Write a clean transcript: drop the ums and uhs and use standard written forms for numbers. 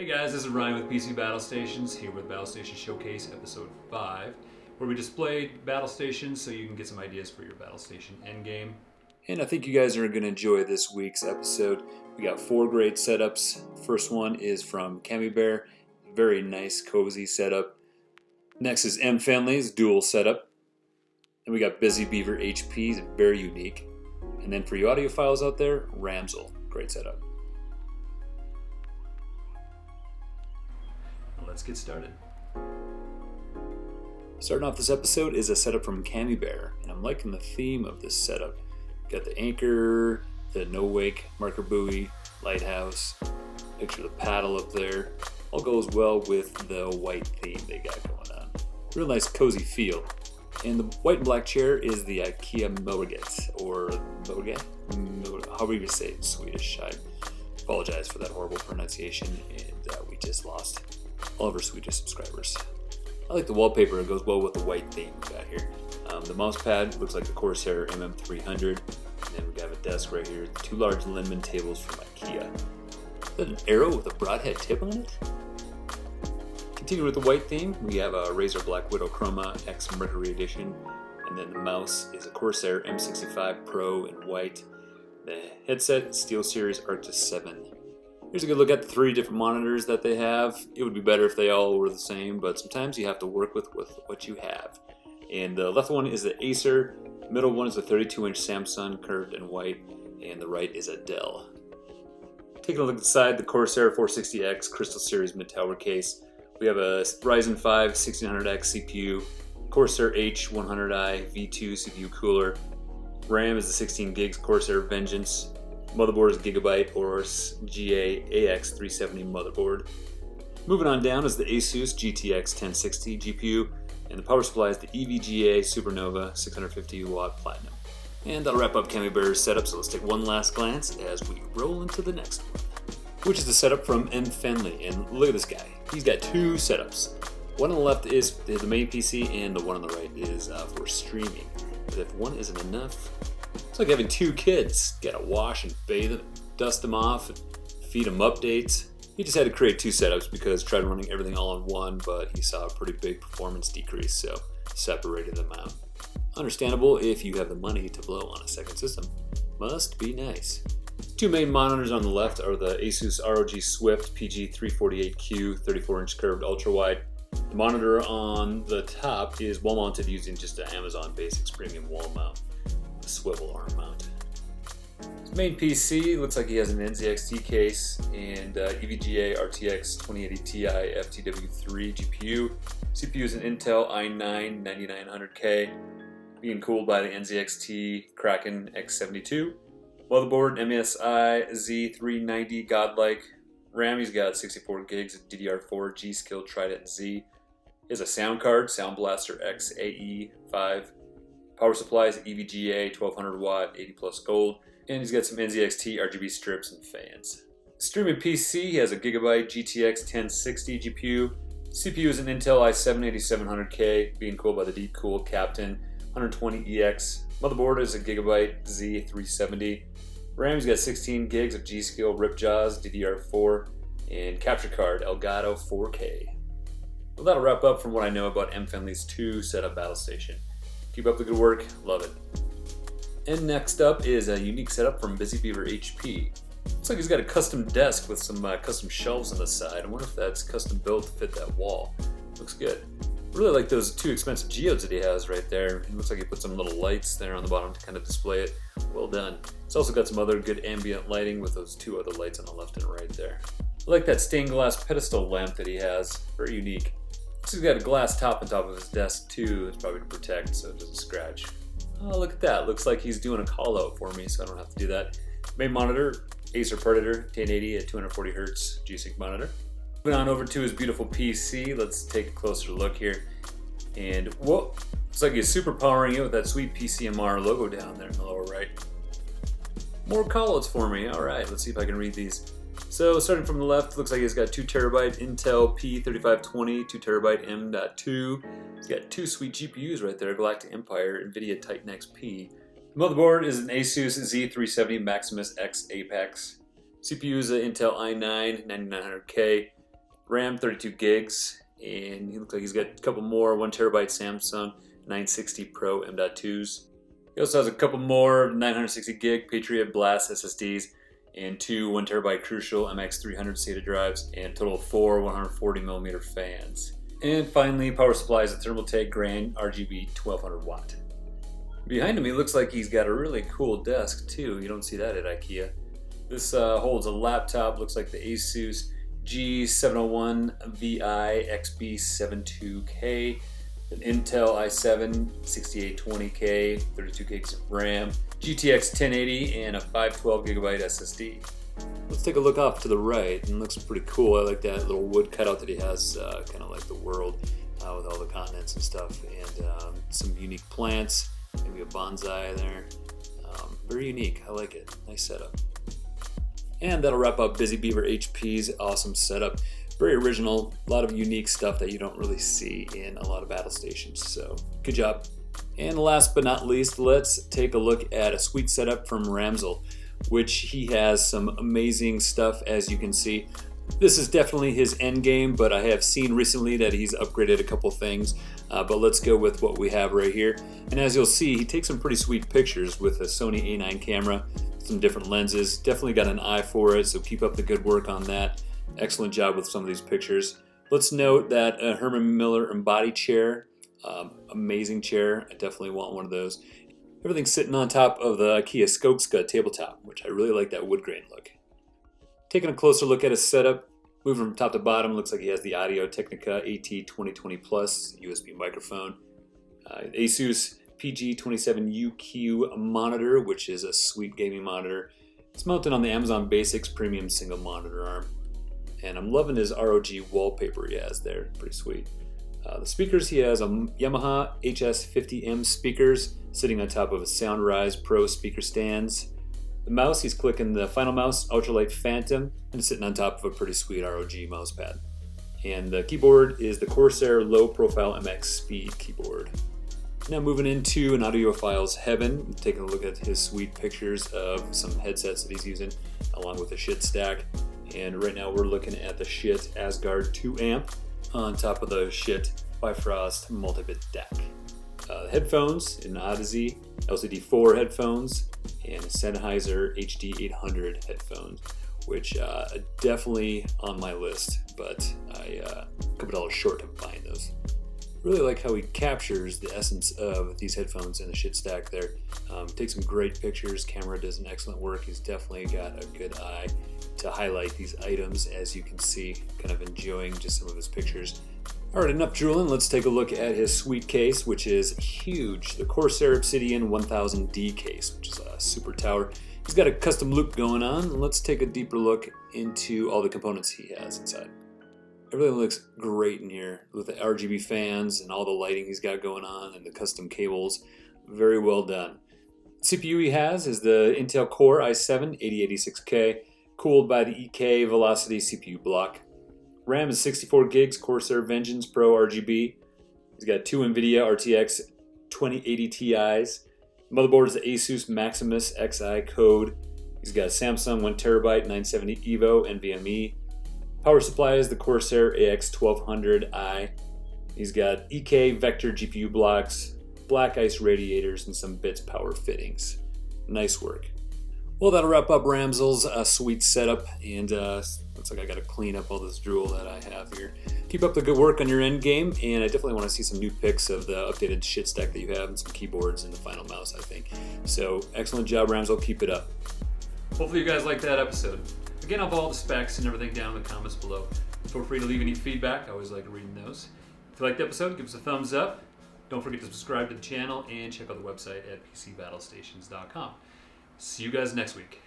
Hey guys, this is Ryan with PC Battle Stations, here with Battlestation Showcase Episode 5, where we displayed battle stations so you can get some ideas for your battle station endgame. And I think you guys are going to enjoy this week's episode. We got 4 great setups. First one is from CAMMIEBEARR, very nice, cozy setup. Next is MFENLEY's dual setup. And we got Busy Beaver HP's, very unique. And then for you audiophiles out there, RAZER, great setup. Let's get started. Starting off this episode is a setup from CAMMIEBEARR, and I'm liking the theme of this setup. Got the anchor, the no-wake marker buoy, lighthouse, picture the paddle up there. All goes well with the white theme they got going on. Real nice cozy feel. And the white and black chair is the IKEA motherboard, or motherboard, however you say it in Swedish. I apologize for that horrible pronunciation, and we just lost all of our Swedish subscribers. I like the wallpaper, it goes well with the white theme we got here. The mouse pad looks like the Corsair MM300, and then we got a desk right here, 2 large Lindemann tables from IKEA. Is that an arrow with a broadhead tip on it? Continuing with the white theme, we have a RAZER Black Widow Chroma X Mercury edition, and then the mouse is a Corsair M65 Pro in white. The headset, Steel Series Arctis 7. Here's a good look at the 3 different monitors that they have. It would be better if they all were the same, but sometimes you have to work with what you have. And the left one is the ASUS, middle one is a 32-inch Samsung curved in white, and the right is a Dell. Taking a look at the side, the Corsair 460X Crystal Series mid-tower case. We have a Ryzen 5 1600X CPU, Corsair H-100i V2 CPU cooler. RAM is the 16 gigs Corsair Vengeance. Motherboard is GIGABYTE Aorus GA-AX370 motherboard. Moving on down is the ASUS GTX 1060 GPU, and the power supply is the EVGA Supernova 650 watt platinum. And that'll wrap up CAMMIEBEARR's setup, so let's take one last glance as we roll into the next one, which is the setup from MFENLEY. And look at this guy, he's got 2 setups. One on the left is the main PC, and the one on the right is for streaming. But if one isn't enough, it's like having 2 kids. Gotta wash and bathe them, dust them off, and feed them updates. He just had to create 2 setups because he tried running everything all in one, but he saw a pretty big performance decrease, so separated them out. Understandable if you have the money to blow on a second system. Must be nice. 2 main monitors on the left are the ASUS ROG Swift PG348Q 34-inch curved ultrawide. The monitor on the top is wall mounted using just an Amazon Basics premium wall mount. A swivel arm mount. His main PC looks like he has an NZXT case and EVGA RTX 2080 Ti FTW3 GPU. CPU is an Intel i9 9900K, being cooled by the NZXT Kraken X72. Motherboard MSI Z390 Godlike. RAM, he's got 64 gigs of DDR4 G.Skill Trident Z. He has a sound card, SoundBlaster X AE-5. Power supply is EVGA 1200 watt 80 plus gold, and he's got some NZXT RGB strips and fans. Streaming PC, he has a GIGABYTE GTX 1060 GPU. CPU is an Intel i7-8700K, being cooled by the Deep Cool Captain 120EX. Motherboard is a GIGABYTE Z370. RAM, he's got 16 gigs of G.Skill Ripjaws DDR4, and capture card Elgato 4K. Well, that'll wrap up from what I know about MFENLEY's 2 setup battle station. Keep up the good work, love it. And next up is a unique setup from Busy Beaver HP. Looks like he's got a custom desk with some custom shelves on the side. I wonder if that's custom built to fit that wall. Looks good. I really like those 2 expensive geodes that he has right there. It looks like he put some little lights there on the bottom to kind of display it. Well done. It's also got some other good ambient lighting with those 2 other lights on the left and right there. I like that stained glass pedestal lamp that he has. Very unique. He's got a glass top on top of his desk too. It's probably to protect so it doesn't scratch. Oh, look at that. Looks like he's doing a call out for me, so I don't have to do that. Main monitor, Acer Predator 1080 at 240Hz G-Sync monitor. Moving on over to his beautiful PC, let's take a closer look here. And whoa, looks like he's super powering it with that sweet PCMR logo down there in the lower right. More callouts for me. Alright, let's see if I can read these. So starting from the left, looks like he's got 2TB Intel P3520, 2TB M.2. He's got 2 sweet GPUs right there, Galactic Empire, NVIDIA Titan XP. The motherboard is an ASUS Z370 Maximus X Apex. CPU is an Intel i9 9900K. RAM 32 gigs, and he looks like he's got a couple more 1TB Samsung 960 Pro M.2s. He also has a couple more 960 gig Patriot Blast SSDs and two 1TB Crucial MX300 SATA drives, and a total of four 140mm fans. And finally, power supply is a Thermaltake Grand RGB 1200 watt. Behind him, he looks like he's got a really cool desk too. You don't see that at IKEA. This holds a laptop, looks like the ASUS G701VI XB72K, an Intel i7 6820K, 32 gigs of RAM, GTX 1080, and a 512GB SSD. Let's take a look off to the right, and it looks pretty cool. I like that little wood cutout that he has, kind of like the world with all the continents and stuff, and some unique plants, maybe a bonsai there. Very unique, I like it. Nice setup. And that'll wrap up Busy Beaver HP's awesome setup. Very original, a lot of unique stuff that you don't really see in a lot of battle stations, so good job. And last but not least, let's take a look at a sweet setup from Ramzel, which he has some amazing stuff, as you can see. This is definitely his end game, but I have seen recently that he's upgraded a couple things, but let's go with what we have right here. And as you'll see, he takes some pretty sweet pictures with a Sony A9 camera, some different lenses. Definitely got an eye for it, so keep up the good work on that. Excellent job with some of these pictures. Let's note that a Herman Miller embody chair, amazing chair. I definitely want one of those. Everything's sitting on top of the IKEA Skokska tabletop, which I really like that wood grain look. Taking a closer look at his setup, moving from top to bottom, looks like he has the Audio Technica AT2020 Plus USB microphone, ASUS PG27UQ monitor, which is a sweet gaming monitor. It's mounted on the Amazon Basics premium single monitor arm. And I'm loving his ROG wallpaper he has there, pretty sweet. The speakers, he has a Yamaha HS50M speakers sitting on top of a SoundRise Pro speaker stands. The mouse, he's clicking the Final Mouse Ultralight Phantom, and it's sitting on top of a pretty sweet ROG mouse pad. And the keyboard is the Corsair Low Profile MX Speed keyboard. Now moving into an audiophile's heaven, taking a look at his sweet pictures of some headsets that he's using, along with a shit stack. And right now we're looking at the Shit Asgard 2 amp on top of the Shit Bifrost multi-bit DAC. Headphones, an Odyssey LCD4 headphones, and a Sennheiser HD800 headphones, which definitely on my list, but I a couple dollars short of buying those. Really like how he captures the essence of these headphones in the shit stack there. Takes some great pictures, camera does an excellent work. He's definitely got a good eye to highlight these items, as you can see, kind of enjoying just some of his pictures. Alright, enough drooling, let's take a look at his sweet case, which is huge. The Corsair Obsidian 1000D case, which is a super tower. He's got a custom loop going on. Let's take a deeper look into all the components he has inside. Everything looks great in here with the RGB fans and all the lighting he's got going on and the custom cables. Very well done. CPU he has is the Intel Core i7 8086K, cooled by the EK Velocity CPU block. RAM is 64 gigs Corsair Vengeance Pro RGB. He's got two NVIDIA RTX 2080 Ti's. Motherboard is the ASUS Maximus Xi Code. He's got a Samsung 1TB 970 EVO NVMe. Power supply is the Corsair AX1200i. He's got EK Vector GPU blocks, black ice radiators, and some bits power fittings. Nice work. Well, that'll wrap up Ramzel's sweet setup, and looks like I gotta clean up all this drool that I have here. Keep up the good work on your end game, and I definitely want to see some new pics of the updated shit stack that you have and some keyboards and the final mouse, I think. So, excellent job, Ramzel. Keep it up. Hopefully you guys liked that episode. Again, I'll have all the specs and everything down in the comments below. Feel free to leave any feedback. I always like reading those. If you liked the episode, give us a thumbs up. Don't forget to subscribe to the channel and check out the website at pcbattlestations.com. See you guys next week.